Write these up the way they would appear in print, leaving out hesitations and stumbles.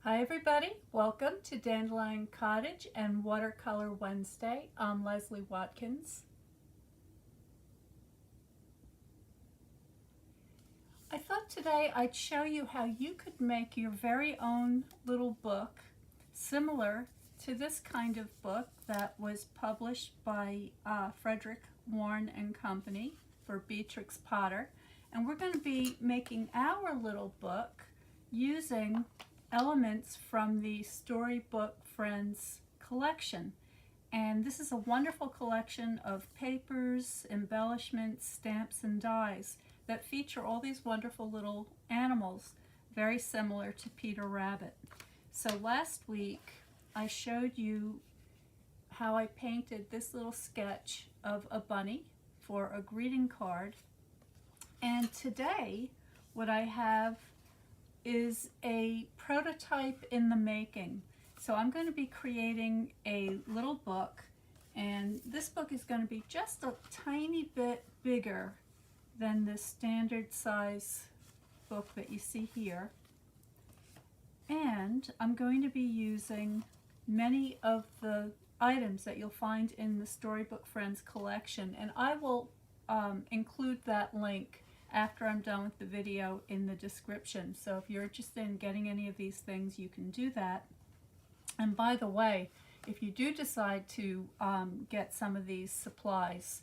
Hi everybody, welcome to Dandelion Cottage and Watercolor Wednesday. I'm Leslie Watkins. I thought today I'd show you how you could make your very own little book similar to this kind of book that was published by Frederick Warren and Company for Beatrix Potter. And we're going to be making our little book using elements from the Storybook Friends collection. And this is a wonderful collection of papers, embellishments, stamps, and dies that feature all these wonderful little animals very similar to Peter Rabbit. So last week I showed you how I painted this little sketch of a bunny for a greeting card. And today what I have is a prototype in the making. So I'm going to be creating a little book, and this book is going to be just a tiny bit bigger than the standard size book that you see here. And I'm going to be using many of the items that you'll find in the Storybook Friends collection, and I will include that link after I'm done with the video in the description. So if you're interested in getting any of these things, you can do that. And by the way, if you do decide to get some of these supplies,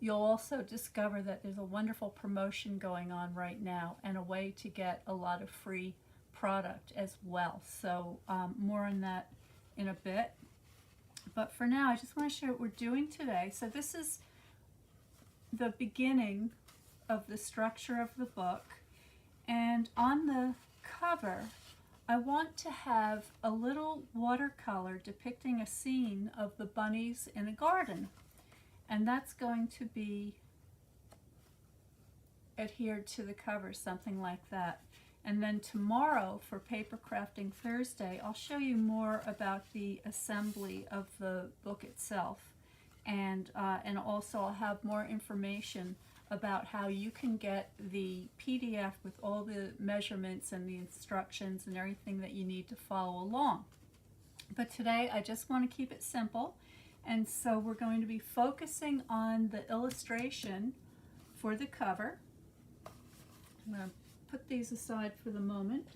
you'll also discover that there's a wonderful promotion going on right now and a way to get a lot of free product as well. So more on that in a bit. But for now, I just want to show what we're doing today. So this is the beginning of the structure of the book, and on the cover I want to have a little watercolor depicting a scene of the bunnies in a garden, and that's going to be adhered to the cover, something like that. And then tomorrow for Paper Crafting Thursday I'll show you more about the assembly of the book itself, and also I'll have more information about how you can get the PDF with all the measurements and the instructions and everything that you need to follow along. But today I just want to keep it simple, and so we're going to be focusing on the illustration for the cover. I'm going to put these aside for the moment.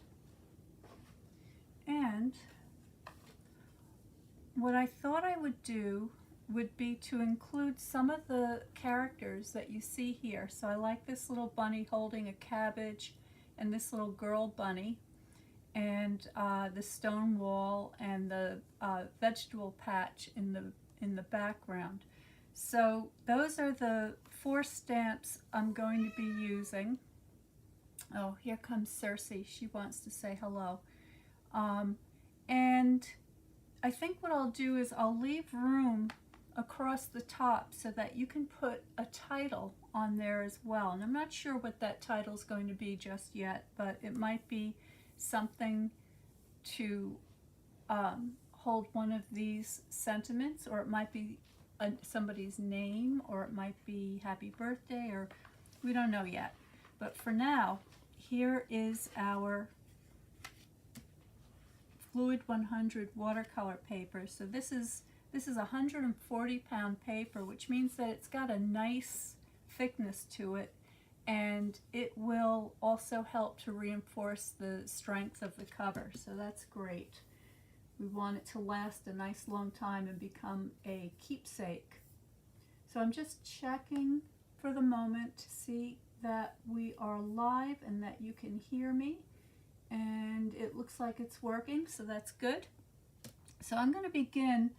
And what I thought I would do would be to include some of the characters that you see here. So I like this little bunny holding a cabbage, and this little girl bunny, and the stone wall, and the vegetable patch in the background. So those are the 4 stamps I'm going to be using. Oh, here comes Circe. She wants to say hello. And I think what I'll do is I'll leave room across the top so that you can put a title on there as well. And I'm not sure what that title is going to be just yet, but it might be something to hold one of these sentiments, or it might be somebody's name, or it might be happy birthday, or we don't know yet. But for now, here is our Fluid 100 watercolor paper. So this is a 140-pound paper, which means that it's got a nice thickness to it, and it will also help to reinforce the strength of the cover. So that's great. We want it to last a nice long time and become a keepsake. So I'm just checking for the moment to see that we are live and that you can hear me, and it looks like it's working, so that's good. So I'm going to begin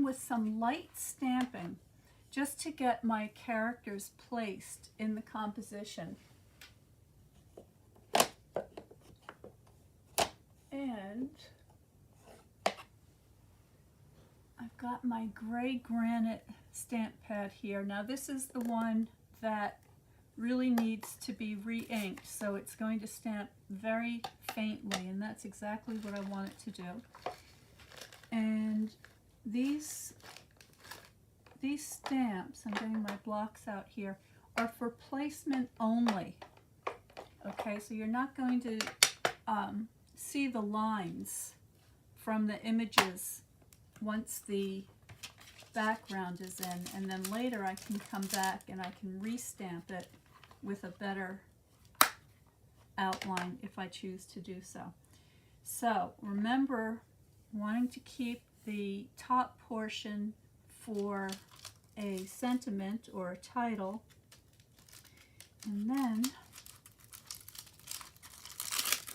with some light stamping just to get my characters placed in the composition. And I've got my gray granite stamp pad here. Now this is the one that really needs to be re-inked, so it's going to stamp very faintly, and that's exactly what I want it to do. And these stamps, I'm getting my blocks out here, are for placement only. Okay, so you're not going to see the lines from the images once the background is in, and then later I can come back and I can restamp it with a better outline if I choose to do so. So remember, wanting to keep the top portion for a sentiment or a title, and then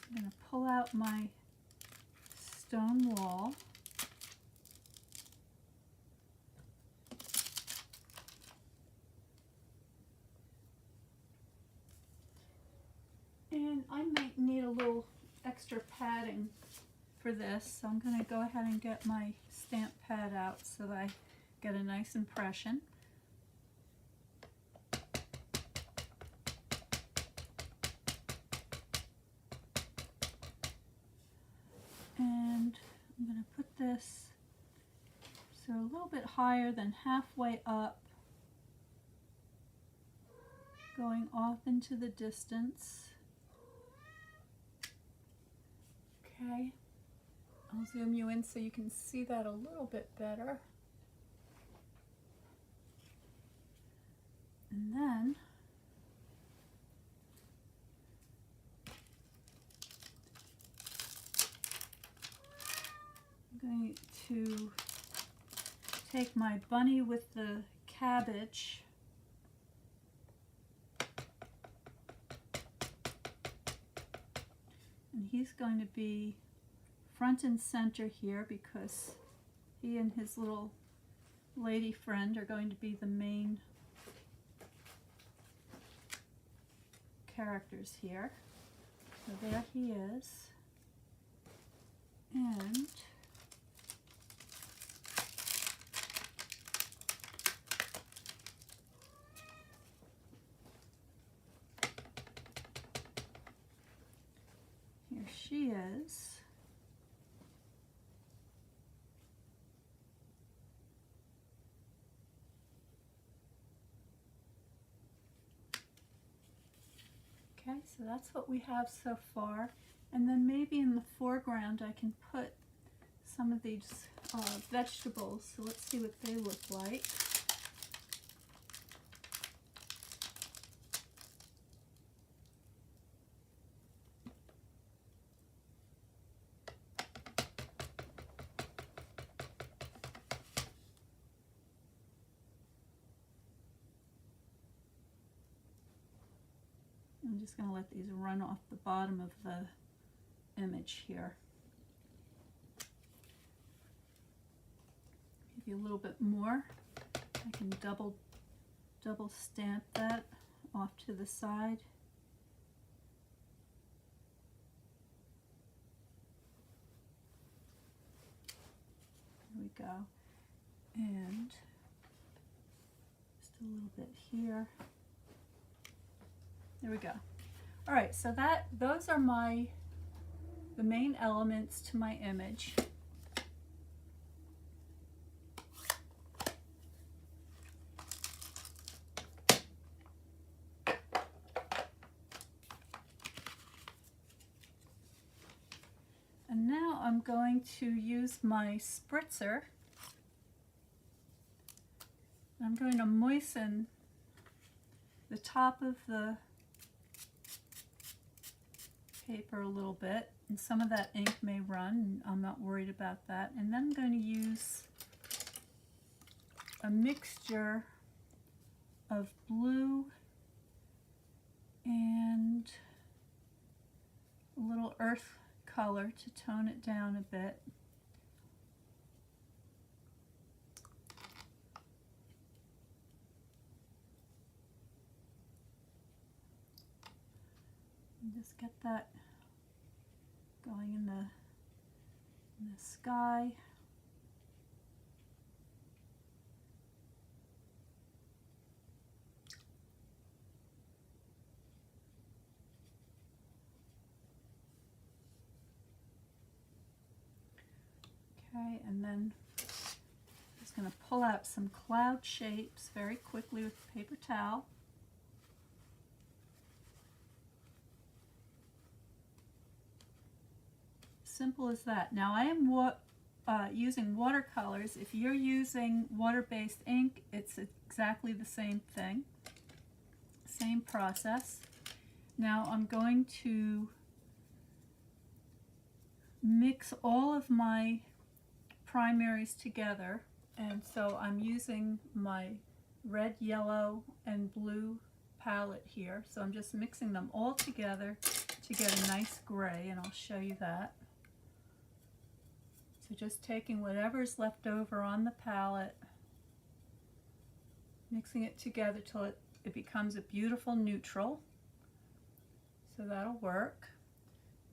I'm going to pull out my stone wall. And I might need a little extra padding for this, so I'm going to go ahead and get my stamp pad out so that I get a nice impression. And I'm going to put this so a little bit higher than halfway up, going off into the distance. Okay, I'll zoom you in so you can see that a little bit better. And then I'm going to take my bunny with the cabbage and he's going to be front and center here because he and his little lady friend are going to be the main characters here. So there he is. And here she is. Okay, so that's what we have so far. And then maybe in the foreground I can put some of these vegetables. So let's see what they look like. I'm just going to let these run off the bottom of the image here. Maybe a little bit more. I can double stamp that off to the side. There we go. And just a little bit here. There we go. All right, so those are the main elements to my image. And now I'm going to use my spritzer. I'm going to moisten the top of the paper a little bit, and some of that ink may run, and I'm not worried about that. And then I'm going to use a mixture of blue and a little earth color to tone it down a bit. And just get that going in the sky. Okay, and then I'm just going to pull out some cloud shapes very quickly with a paper towel. simple as that. Now I am using watercolors. If you're using water-based ink, it's exactly the same thing. Same process. Now I'm going to mix all of my primaries together, and so I'm using my red, yellow, and blue palette here. So I'm just mixing them all together to get a nice gray, and I'll show you that. So just taking whatever's left over on the palette, mixing it together till it becomes a beautiful neutral. So that'll work.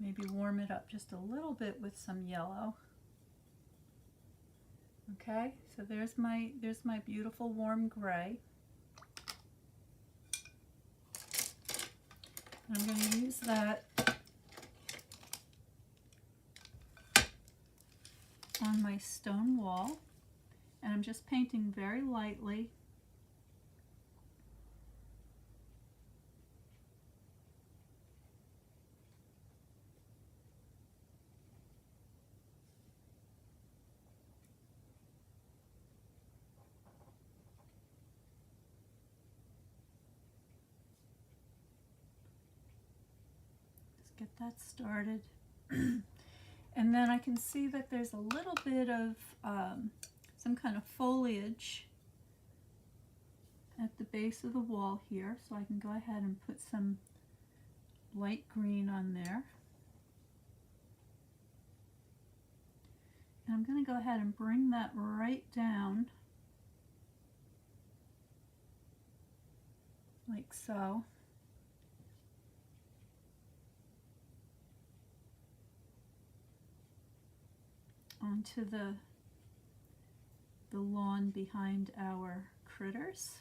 Maybe warm it up just a little bit with some yellow. Okay, so there's my beautiful warm gray. I'm going to use that on my stone wall, and I'm just painting very lightly. Get that started. And then I can see that there's a little bit of some kind of foliage at the base of the wall here, so I can go ahead and put some light green on there. And I'm going to go ahead and bring that right down like so. Onto the lawn behind our critters.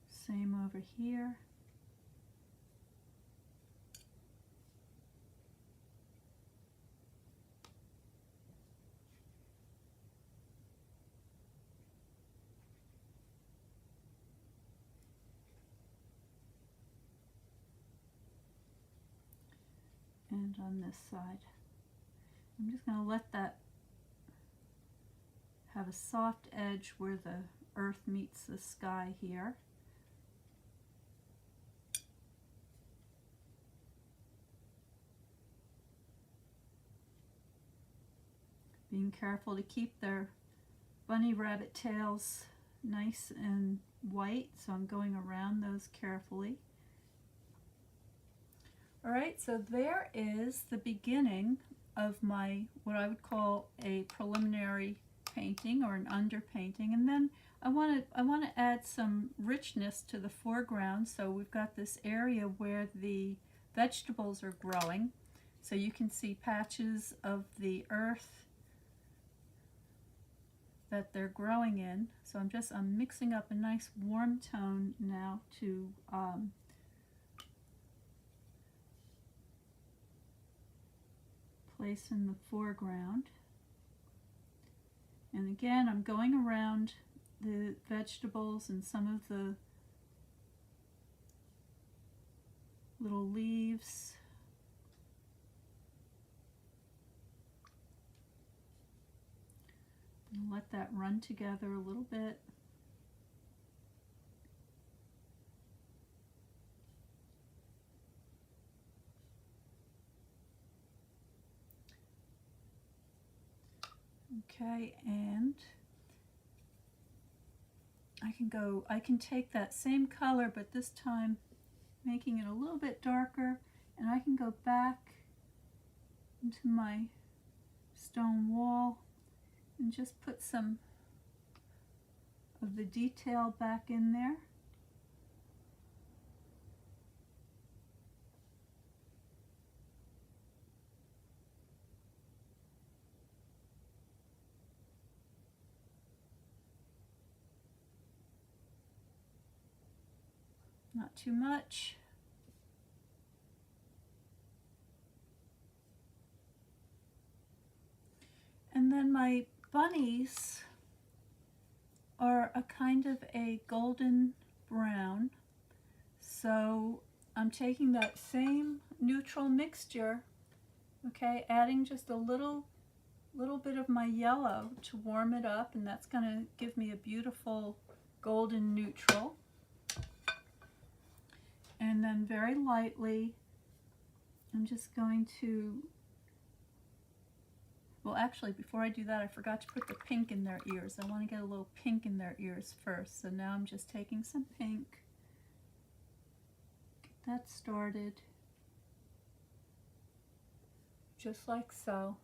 Same over here. And on this side. I'm just going to let that have a soft edge where the earth meets the sky here. Being careful to keep their bunny rabbit tails nice and white, so I'm going around those carefully. Alright, so there is the beginning of my, what I would call a preliminary painting or an underpainting, and then I want to add some richness to the foreground. So we've got this area where the vegetables are growing, so you can see patches of the earth that they're growing in. So I'm mixing up a nice warm tone now to place in the foreground. And again, I'm going around the vegetables and some of the little leaves. And let that run together a little bit. Okay, and I can take that same color, but this time making it a little bit darker, and I can go back into my stone wall and just put some of the detail back in there. Not too much. And then my bunnies are a kind of a golden brown. So I'm taking that same neutral mixture, okay, adding just a little bit of my yellow to warm it up, and that's going to give me a beautiful golden neutral. And then very lightly, I'm just going to, well actually before I do that I forgot to put the pink in their ears. I want to get a little pink in their ears first. So now I'm just taking some pink, get that started, just like so.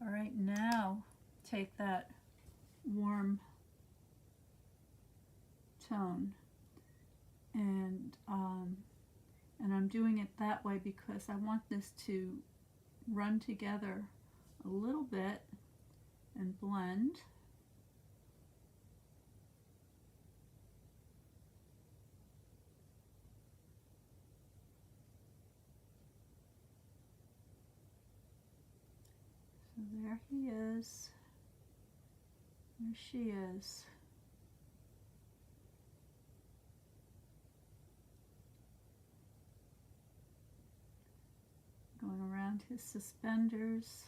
All right, now take that warm tone and I'm doing it that way because I want this to run together a little bit and blend. So there he is. There she is. Going around his suspenders.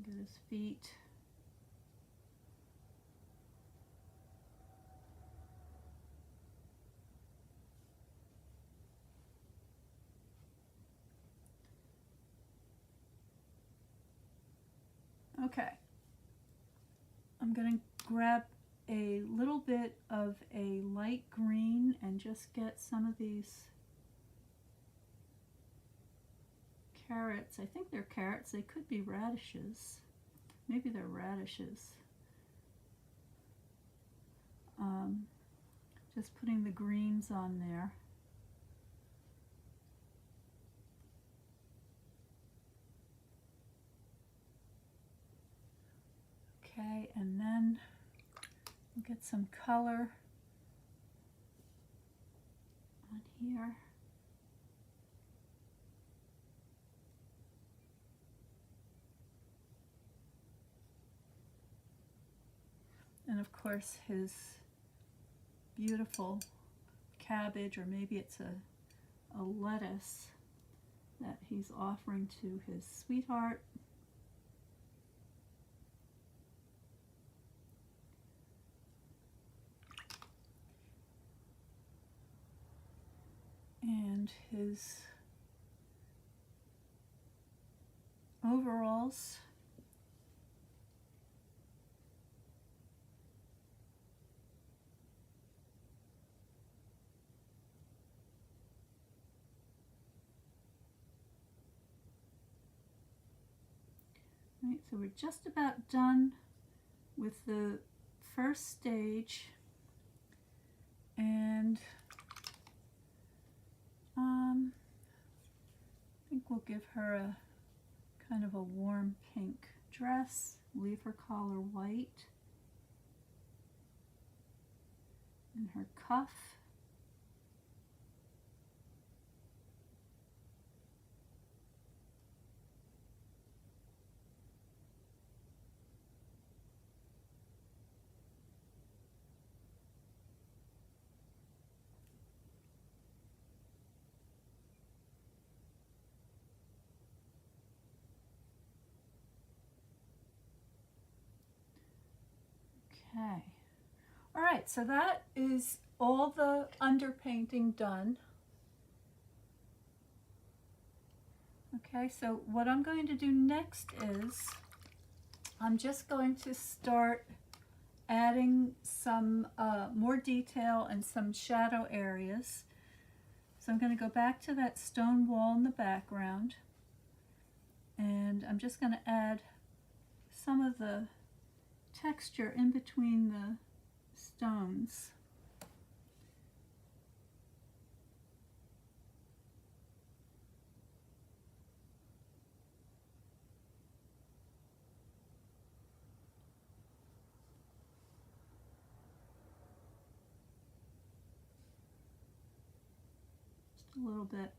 Get his feet. Okay. I'm going to grab a little bit of a light green and just get some of these carrots. I think they're carrots. They could be radishes. Maybe they're radishes. Just putting the greens on there. Okay, and then we'll get some color on here. And of course his beautiful cabbage, or maybe it's a lettuce that he's offering to his sweetheart. And his overalls. Right, so we're just about done with the first stage, and I think we'll give her a kind of a warm pink dress, leave her collar white, and her cuff. Okay. All right, so that is all the underpainting done. Okay, so what I'm going to do next is I'm just going to start adding some more detail and some shadow areas. So I'm going to go back to that stone wall in the background, and I'm just going to add some of the texture in between the stones. a little bit.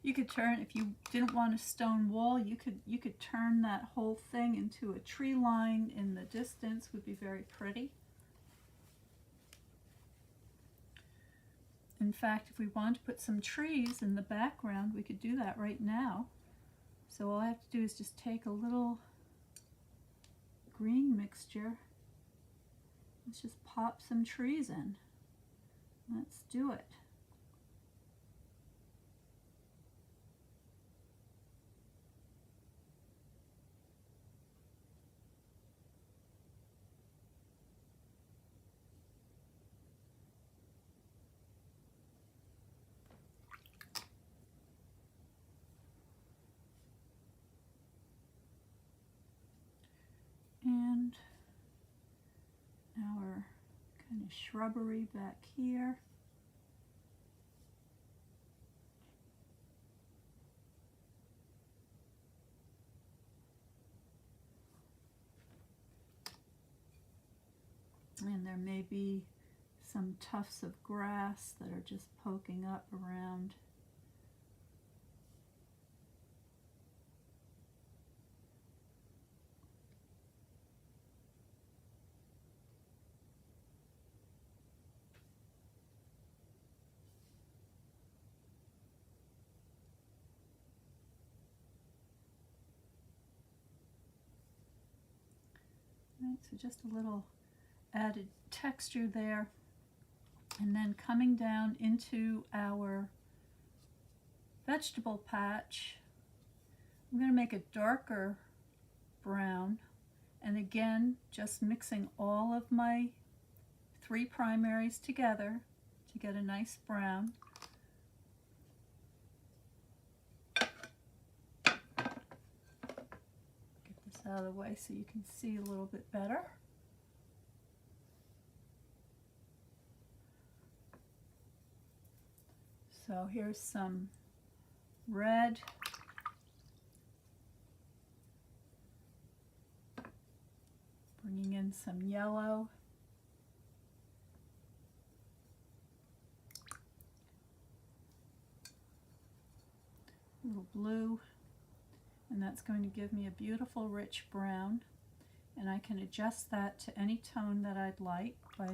You could turn, if you didn't want a stone wall, you could turn that whole thing into a tree line in the distance. Would be very pretty. In fact, if we wanted to put some trees in the background, we could do that right now. So all I have to do is just take a little green mixture. Let's just pop some trees in. Let's do it. And our kind of shrubbery back here. And there may be some tufts of grass that are just poking up around. Right, so just a little added texture there. And then coming down into our vegetable patch, I'm going to make a darker brown. And again, just mixing all of my 3 primaries together to get a nice brown. Get this out of the way so you can see a little bit better. So here's some red. Bringing in some yellow. A little blue. And that's going to give me a beautiful rich brown. And I can adjust that to any tone that I'd like by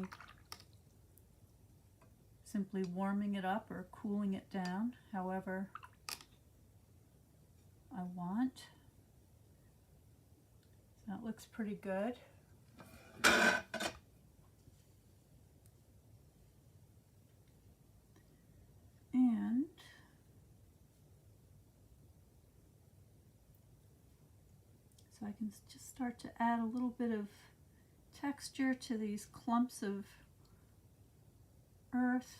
simply warming it up or cooling it down, however I want. So that looks pretty good. And so I can just start to add a little bit of texture to these clumps of earth.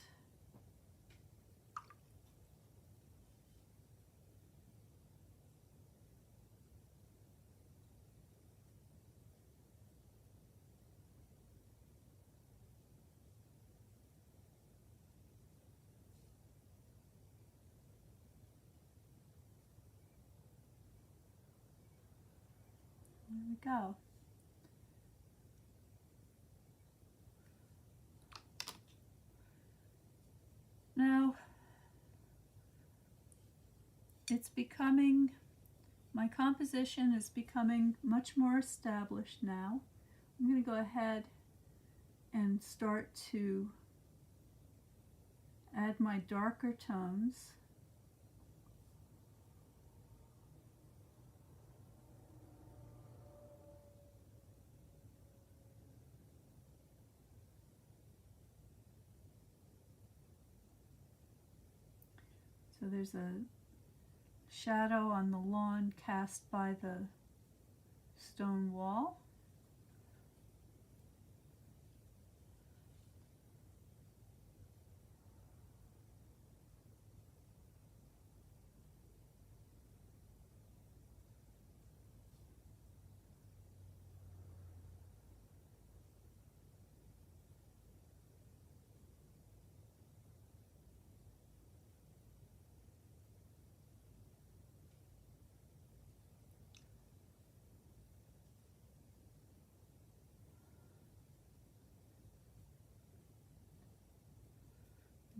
There we go. Now, it's becoming, my composition is becoming much more established now. I'm going to go ahead and start to add my darker tones. So there's a shadow on the lawn cast by the stone wall.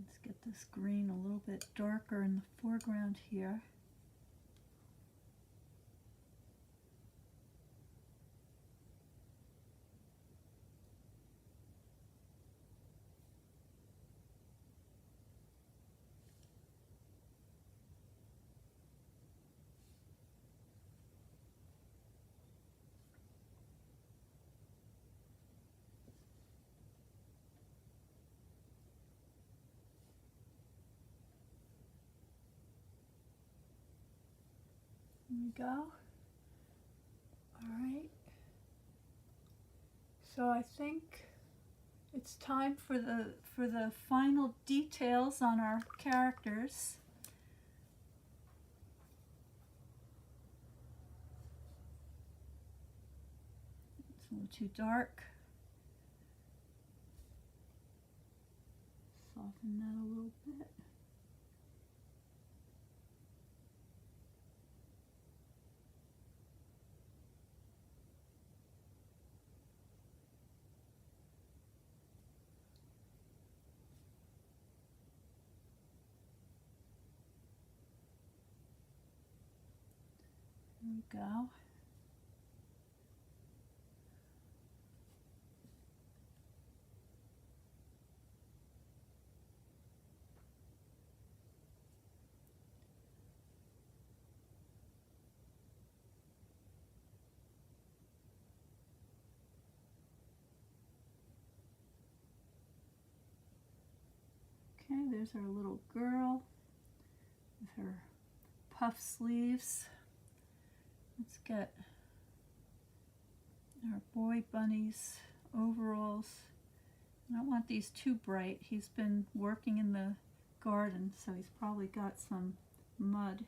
Let's get this green a little bit darker in the foreground here. There we go. All right. So I think it's time for the final details on our characters. It's a little too dark. Soften that a little bit. There we go. Okay, there's our little girl with her puff sleeves. Let's get our boy bunny's overalls. I don't want these too bright. He's been working in the garden, so he's probably got some mud.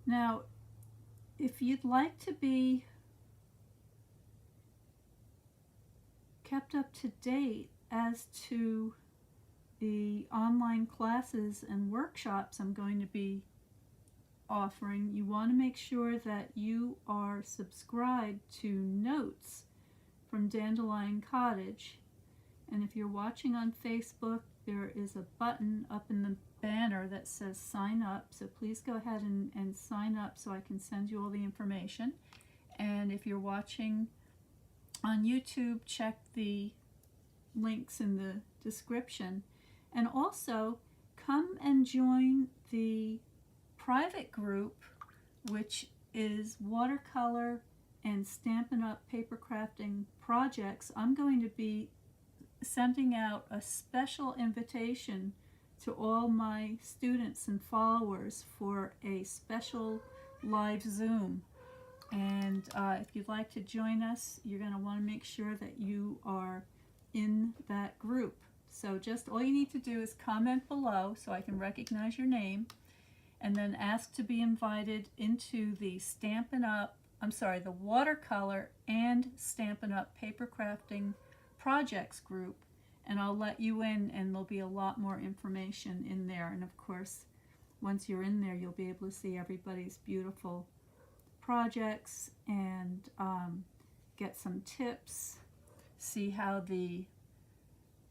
Now, if you'd like to be kept up to date as to the online classes and workshops I'm going to be offering, you want to make sure that you are subscribed to Notes from Dandelion Cottage. And if you're watching on Facebook, there is a button up in the banner that says sign up, so please go ahead and sign up so I can send you all the information. And if you're watching on YouTube, check the links in the description. And also come and join the private group, which is watercolor and Stampin' Up! Paper crafting projects. I'm going to be sending out a special invitation to all my students and followers for a special live Zoom. And if you'd like to join us, you're going to want to make sure that you are in that group. So just all you need to do is comment below so I can recognize your name, and then ask to be invited into the the Watercolor and Stampin' Up! Paper crafting projects group, and I'll let you in, and there'll be a lot more information in there. And of course, once you're in there, you'll be able to see everybody's beautiful projects and get some tips, see how the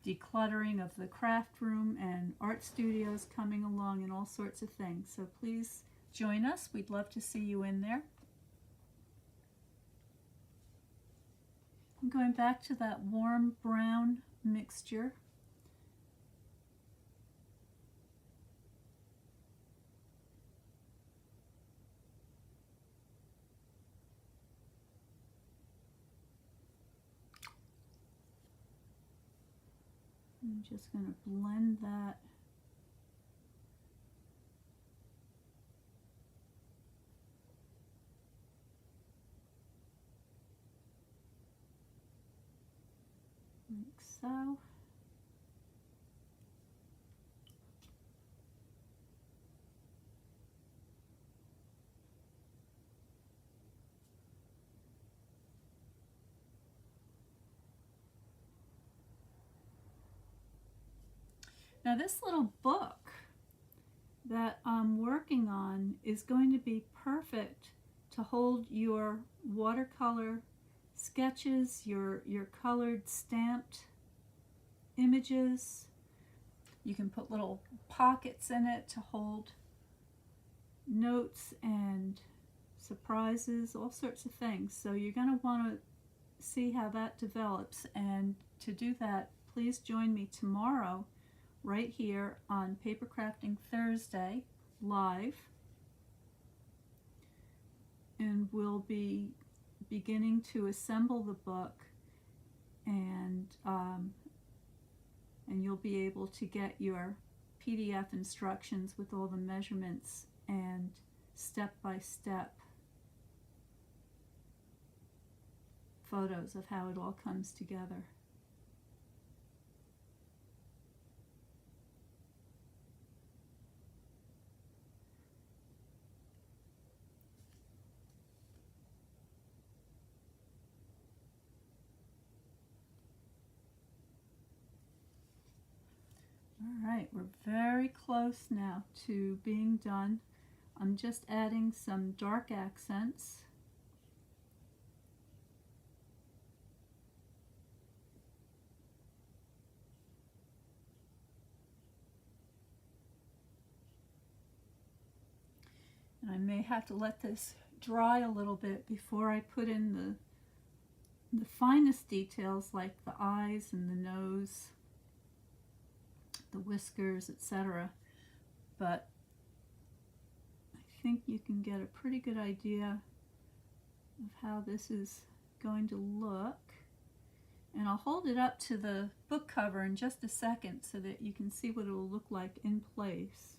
decluttering of the craft room and art studio is coming along, and all sorts of things. So please join us. We'd love to see you in there. I'm going back to that warm brown mixture. I'm just going to blend that like so. Now this little book that I'm working on is going to be perfect to hold your watercolor sketches, your colored stamped images. You can put little pockets in it to hold notes and surprises, all sorts of things. So you're going to want to see how that develops, and to do that, please join me tomorrow right here on Paper Crafting Thursday live, and we'll be beginning to assemble the book, and you'll be able to get your PDF instructions with all the measurements and step-by-step photos of how it all comes together. All right, we're very close now to being done. I'm just adding some dark accents. And I may have to let this dry a little bit before I put in the finest details like the eyes and the nose, the whiskers, etc. But I think you can get a pretty good idea of how this is going to look. And I'll hold it up to the book cover in just a second so that you can see what it will look like in place.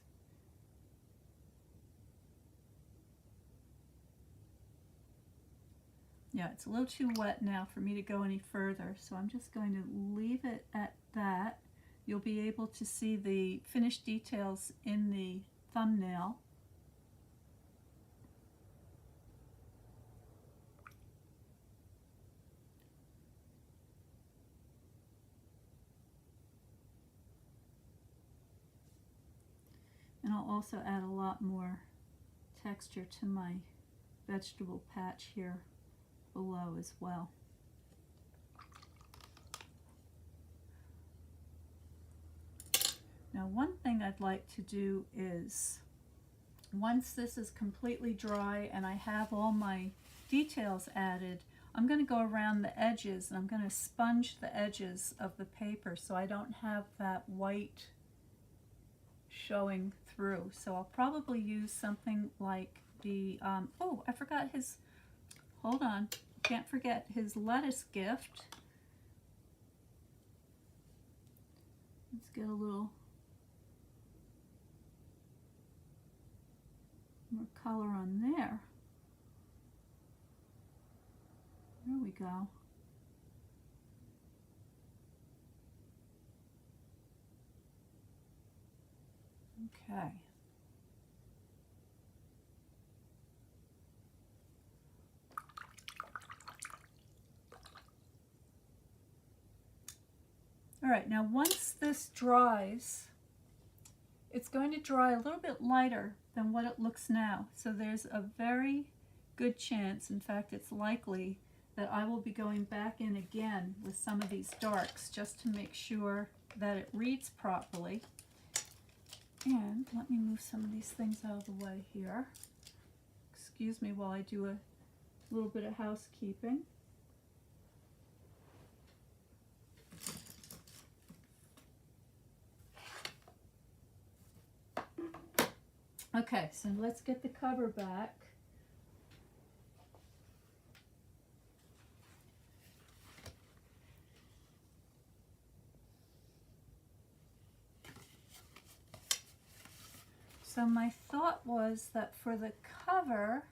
Yeah, it's a little too wet now for me to go any further, so I'm just going to leave it at that. You'll be able to see the finished details in the thumbnail. And I'll also add a lot more texture to my vegetable patch here below as well. Now, one thing I'd like to do is, once this is completely dry and I have all my details added, I'm going to go around the edges and I'm going to sponge the edges of the paper so I don't have that white showing through. So I'll probably use something like the, oh, I forgot his, hold on, can't forget his lettuce gift. Let's get a little more color on there. There we go. Okay. All right, now once this dries, it's going to dry a little bit lighter than what it looks now. So there's a very good chance, in fact it's likely, that I will be going back in again with some of these darks just to make sure that it reads properly. And let me move some of these things out of the way here. Excuse me while I do a little bit of housekeeping. Okay, so let's get the cover back. So my thought was that for the cover,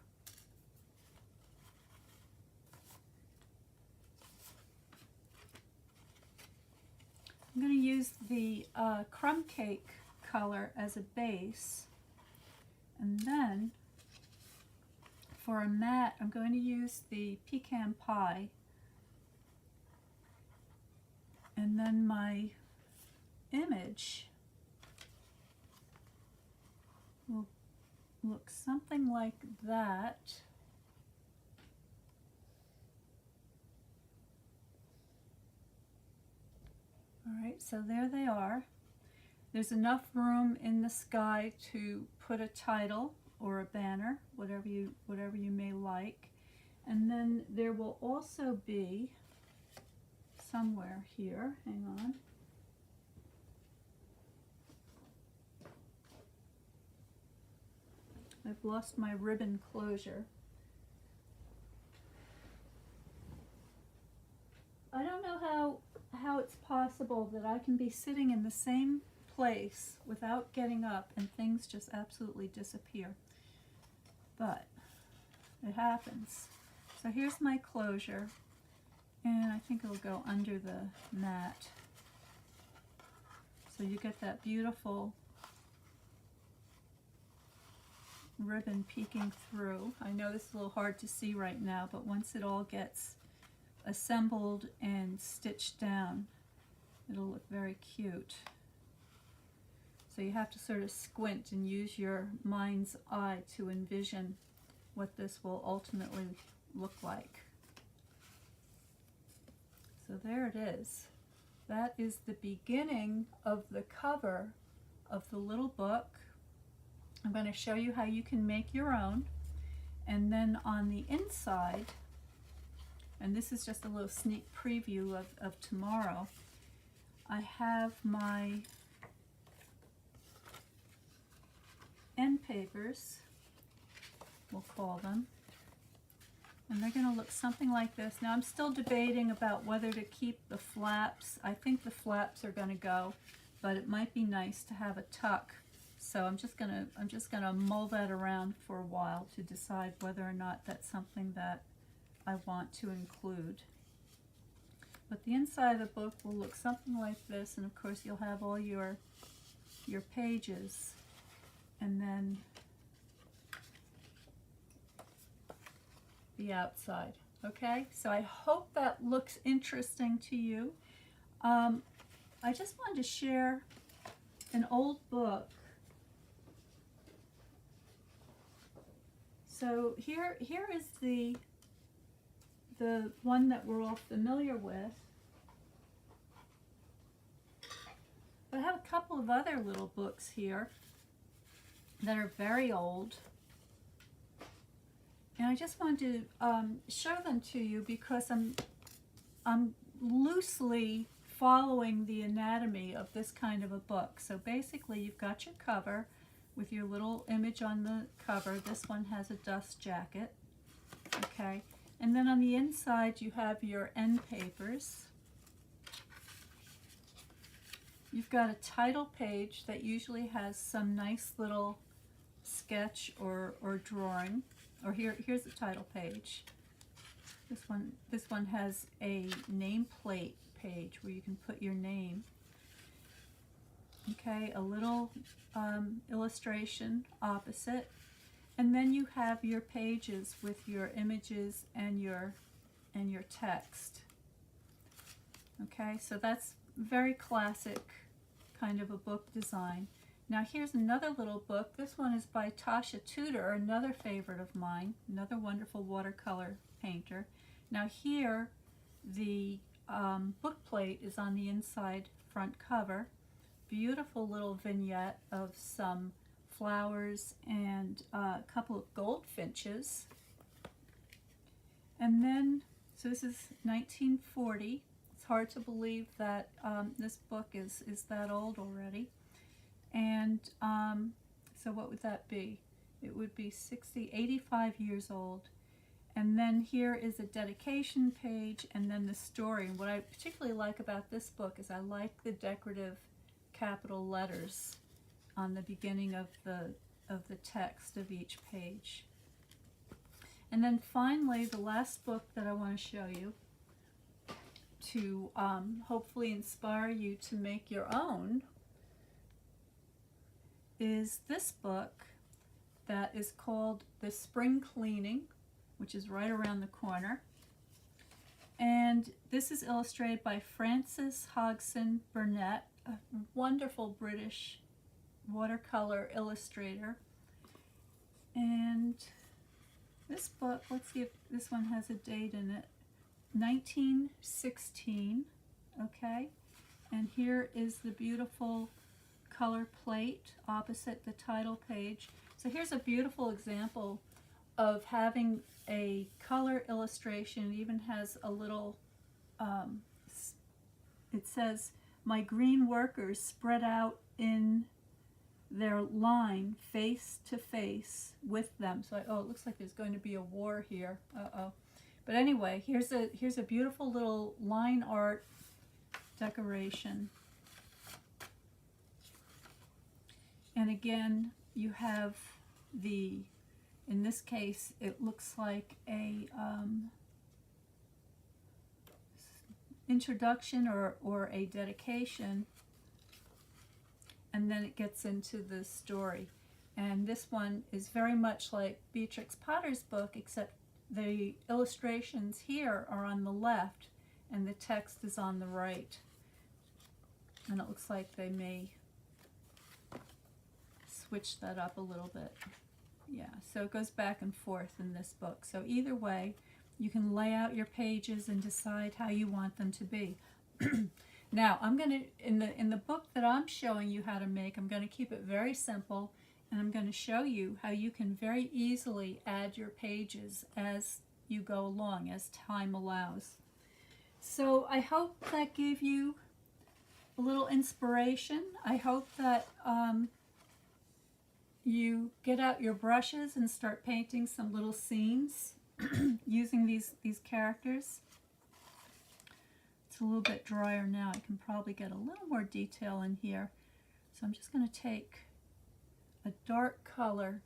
I'm going to use the crumb cake color as a base. And then for a matte, I'm going to use the pecan pie. And then my image will look something like that. Alright, so there they are. There's enough room in the sky to put a title or a banner, whatever you may like. And then there will also be somewhere here, hang on. I've lost my ribbon closure. I don't know how it's possible that I can be sitting in the same place without getting up and things just absolutely disappear. But it happens. So here's my closure, and I think it'll go under the mat. So you get that beautiful ribbon peeking through. I know this is a little hard to see right now, but once it all gets assembled and stitched down, it'll look very cute. So you have to sort of squint and use your mind's eye to envision what this will ultimately look like. So there it is. That is the beginning of the cover of the little book. I'm going to show you how you can make your own. And then on the inside, and this is just a little sneak preview of tomorrow, I have my end papers, we'll call them. And they're going to look something like this. Now I'm still debating about whether to keep the flaps. I think the flaps are going to go, but it might be nice to have a tuck. So I'm just gonna mull that around for a while to decide whether or not that's something that I want to include. But the inside of the book will look something like this, and of course you'll have all your pages, and then the outside. Okay, so I hope that looks interesting to you. I just wanted to share an old book. So here is the one that we're all familiar with. But I have a couple of other little books here that are very old. And I just wanted to show them to you because I'm loosely following the anatomy of this kind of a book. So basically you've got your cover with your little image on the cover. This one has a dust jacket, okay? And then on the inside you have your end papers. You've got a title page that usually has some nice little sketch or drawing. Or here's the title page. This one has a nameplate page where you can put your name. Okay, a little illustration opposite, and then you have your pages with your images and your text. Okay, so that's very classic kind of a book design. Now here's another little book. This one is by Tasha Tudor, another favorite of mine, another wonderful watercolor painter. Now here the book plate is on the inside front cover. Beautiful little vignette of some flowers and a couple of goldfinches. And then, so this is 1940. It's hard to believe that this book is that old already. And so what would that be? It would be 85 years old. And then here is a dedication page and then the story. And what I particularly like about this book is I like the decorative capital letters on the beginning of the text of each page. And then finally, the last book that I want to show you to hopefully inspire you to make your own is this book that is called The Spring Cleaning, which is right around the corner. And this is illustrated by Frances Hodgson Burnett, a wonderful British watercolor illustrator. And this book, let's see if this one has a date in it. 1916, okay? And here is the beautiful color plate opposite the title page. So here's a beautiful example of having a color illustration. It even has a little, it says, my green workers spread out in their line face to face with them. So oh, it looks like there's going to be a war here. Uh-oh. But anyway, here's a beautiful little line art decoration. And again, you have the, in this case, it looks like a introduction or a dedication, and then it gets into the story. And this one is very much like Beatrix Potter's book, except the illustrations here are on the left and the text is on the right. And it looks like they may switch that up a little bit. Yeah, so it goes back and forth in this book. So either way, you can lay out your pages and decide how you want them to be. Now, I'm going to, in the book that I'm showing you how to make, I'm going to keep it very simple, and I'm going to show you how you can very easily add your pages as you go along, as time allows. So I hope that gave you a little inspiration. I hope that you get out your brushes and start painting some little scenes using these characters. It's a little bit drier now. I can probably get a little more detail in here. So I'm just going to take a dark color,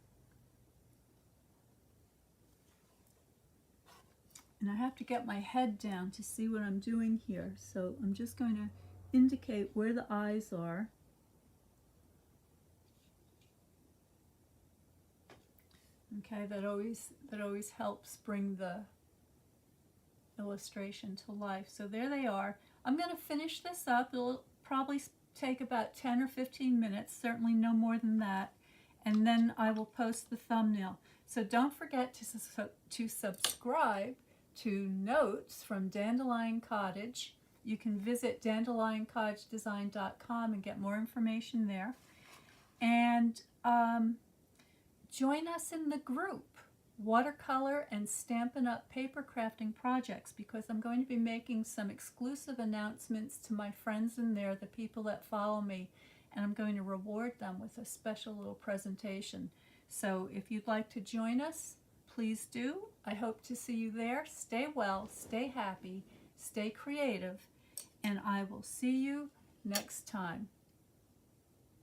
and I have to get my head down to see what I'm doing here. So I'm just going to indicate where the eyes are. Okay, that always helps bring the illustration to life. So there they are. I'm going to finish this up. It'll probably take about 10 or 15 minutes, certainly no more than that, and then I will post the thumbnail. So don't forget to subscribe to Notes from Dandelion Cottage. You can visit dandelioncottagedesign.com and get more information there. And join us in the group, Watercolor and Stampin' Up! Paper Crafting Projects, because I'm going to be making some exclusive announcements to my friends in there, the people that follow me, and I'm going to reward them with a special little presentation. So if you'd like to join us, please do. I hope to see you there. Stay well, stay happy, stay creative, and I will see you next time.